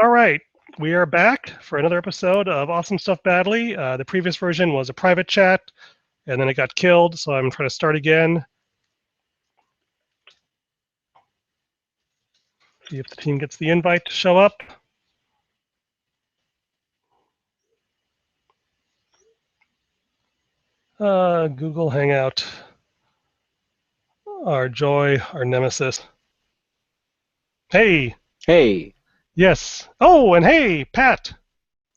All right, we are back for another episode of Awesome Stuff Badly. The previous version was a private chat, and then it got killed, so I'm trying to start again. See if the team gets the invite to show up. Google Hangout. Our joy, our nemesis. Hey. Hey. Yes. Oh, and hey, Pat.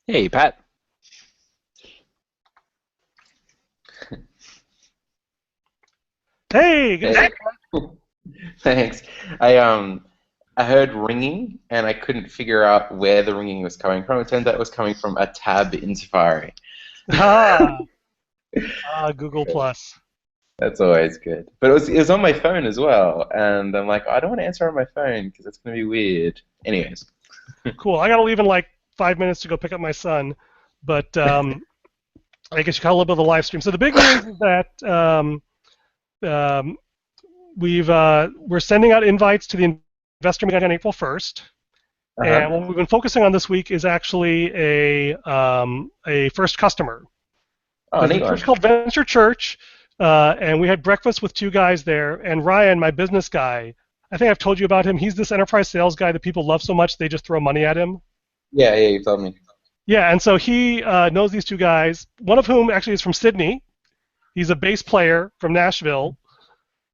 Hey, Pat. Hey. Good to see you. Thanks. I heard ringing and I couldn't figure out where the ringing was coming from. It turns out it was coming from a tab in Safari. Google Plus. That's always good. But it was on my phone as well, and I'm like, I don't want to answer on my phone because it's going to be weird. Anyways. Cool. I got to leave in like 5 minutes to go pick up my son, but I guess you caught a little bit of the live stream. So the big news is that we're sending out invites to the investor meeting on April 1st. And what we've been focusing on this week is actually a first customer. Oh, There's a church called Venture Church, and we had breakfast with two guys there. And Ryan, my business guy, I think I've told you about him. He's this enterprise sales guy that people love so much they just throw money at him. Yeah, you told me. Yeah, and so he knows these two guys, one of whom actually is from Sydney. He's a bass player from Nashville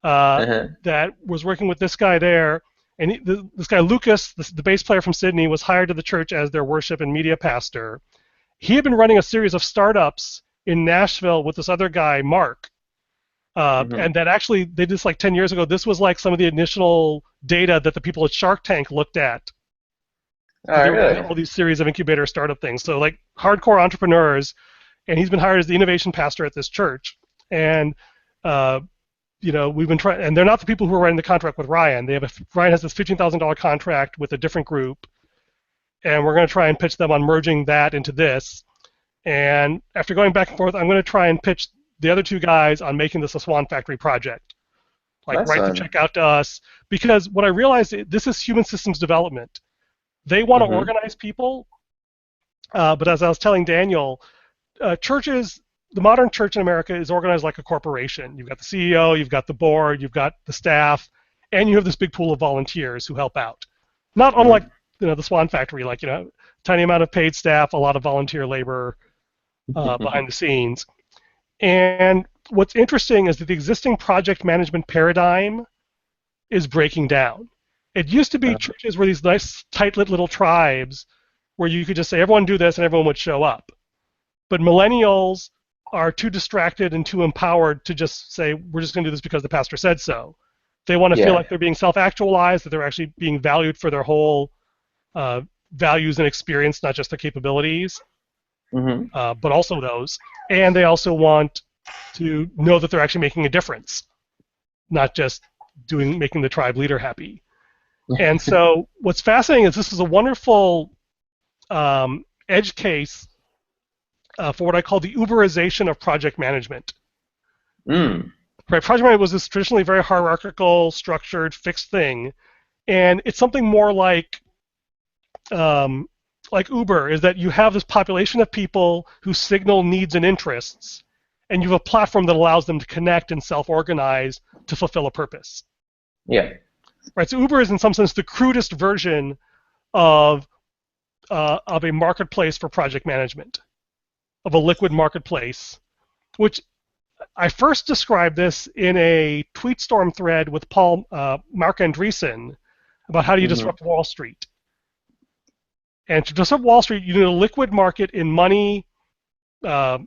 that was working with this guy there. And this guy, Lucas, the bass player from Sydney, was hired to the church as their worship and media pastor. He had been running a series of startups in Nashville with this other guy, Mark. And that actually, they did this like 10 years ago. This was like some of the initial data that the people at Shark Tank looked at. Really? All these series of incubator startup things. So like hardcore entrepreneurs, and he's been hired as the innovation pastor at this church. And we've been trying, and they're not the people who are writing the contract with Ryan. Ryan has this $15,000 contract with a different group, and we're going to try and pitch them on merging that into this. And after going back and forth, I'm going to try and pitch the other two guys on making this a Swan Factory project. Like write the check out to us, because what I realized, this is human systems development. They want to organize people, but as I was telling Daniel, churches, the modern church in America is organized like a corporation. You've got the CEO, you've got the board, you've got the staff, and you have this big pool of volunteers who help out. Not unlike the Swan Factory, like tiny amount of paid staff, a lot of volunteer labor behind the scenes. And what's interesting is that the existing project management paradigm is breaking down. It used to be churches were these nice, tight-knit little tribes where you could just say, everyone do this, and everyone would show up. But millennials are too distracted and too empowered to just say, we're just going to do this because the pastor said so. They want to feel like they're being self-actualized, that they're actually being valued for their whole values and experience, not just their capabilities, but also those. And they also want to know that they're actually making a difference, not just making the tribe leader happy. And so what's fascinating is this is a wonderful edge case for what I call the Uberization of project management. Right, project management was this traditionally very hierarchical, structured, fixed thing, and it's something more like Uber, is that you have this population of people who signal needs and interests, and you have a platform that allows them to connect and self-organize to fulfill a purpose. Yeah. Right, so Uber is in some sense the crudest version of a marketplace for project management, of a liquid marketplace, which I first described this in a TweetStorm thread with Mark Andreessen about how do you disrupt Wall Street. And to disrupt Wall Street, you need a liquid market in money, I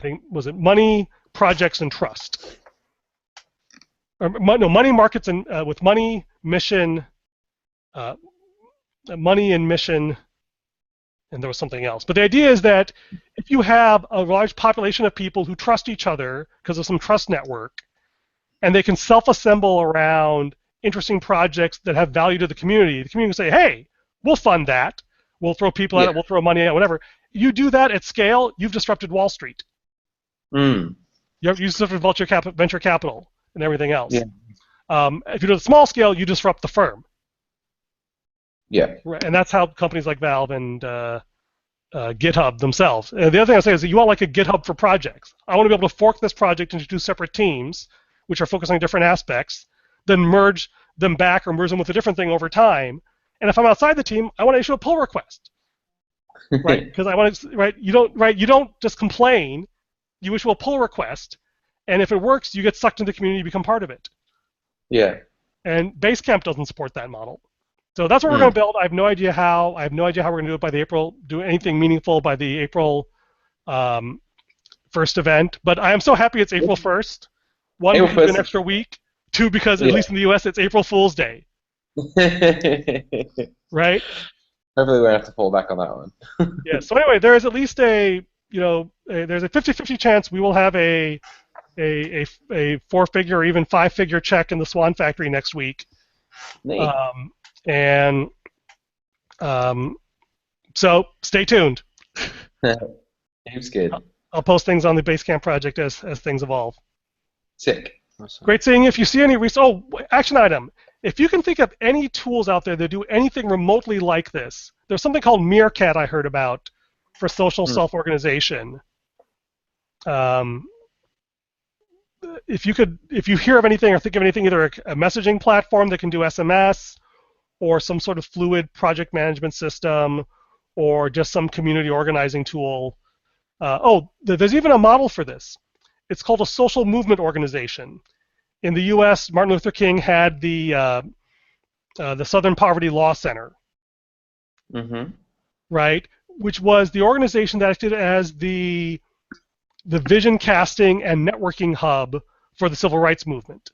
think, was it money, projects, and trust? Money markets and with money, mission, money and mission, and there was something else. But the idea is that if you have a large population of people who trust each other because of some trust network, and they can self-assemble around interesting projects that have value to the community can say, hey, we'll fund that. We'll throw people at it. We'll throw money at it, whatever. You do that at scale, you've disrupted Wall Street. You've disrupted venture capital and everything else. If you do it at small scale, you disrupt the firm. Yeah. Right, and that's how companies like Valve and GitHub themselves. The other thing I say is that you want like a GitHub for projects. I want to be able to fork this project into two separate teams, which are focusing on different aspects, then merge them back or merge them with a different thing over time. And if I'm outside the team, I want to issue a pull request, right? Because I want to, right? You don't just complain. You issue a pull request, and if it works, you get sucked into the community, you become part of it. Yeah. And Basecamp doesn't support that model. So that's what we're going to Mm. build. I have no idea how. I have no idea how we're going to do it by the April, do anything meaningful by the April first event. But I am so happy it's April 1st. One, April because we get an 1st. extra week. Two, because at Yeah. least in the US, it's April Fool's Day, right? Hopefully we won't have to fall back on that one. Yeah. So anyway, there is at least there's a 50-50 chance we will have a four-figure or even five-figure check in the Swan factory next week. Neat. And so stay tuned. Seems good. I'll post things on the Basecamp project as things evolve. Sick. Awesome. Great seeing you. If you see any action item. If you can think of any tools out there that do anything remotely like this, there's something called Meerkat I heard about for social self-organization. If you hear of anything or think of anything, either a messaging platform that can do SMS, or some sort of fluid project management system, or just some community organizing tool. There's even a model for this. It's called a social movement organization. In the U.S., Martin Luther King had the Southern Poverty Law Center, right, which was the organization that acted as the vision casting and networking hub for the civil rights movement.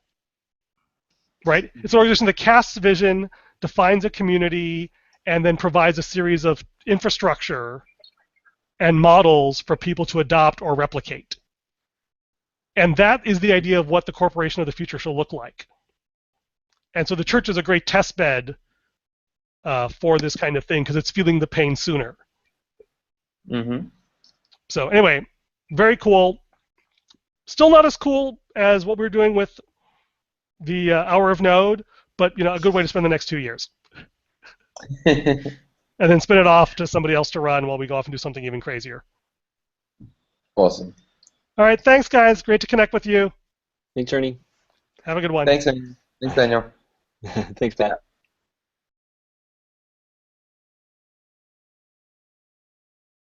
Right? It's an organization that casts vision, defines a community, and then provides a series of infrastructure and models for people to adopt or replicate. And that is the idea of what the corporation of the future shall look like. And so the church is a great test bed for this kind of thing because it's feeling the pain sooner. So anyway, very cool. Still not as cool as what we're doing with the Hour of Node, but a good way to spend the next 2 years. And then spin it off to somebody else to run while we go off and do something even crazier. Awesome. All right, thanks, guys. Great to connect with you. Thanks, Ernie. Have a good one. Thanks, Daniel. Thanks, Pat.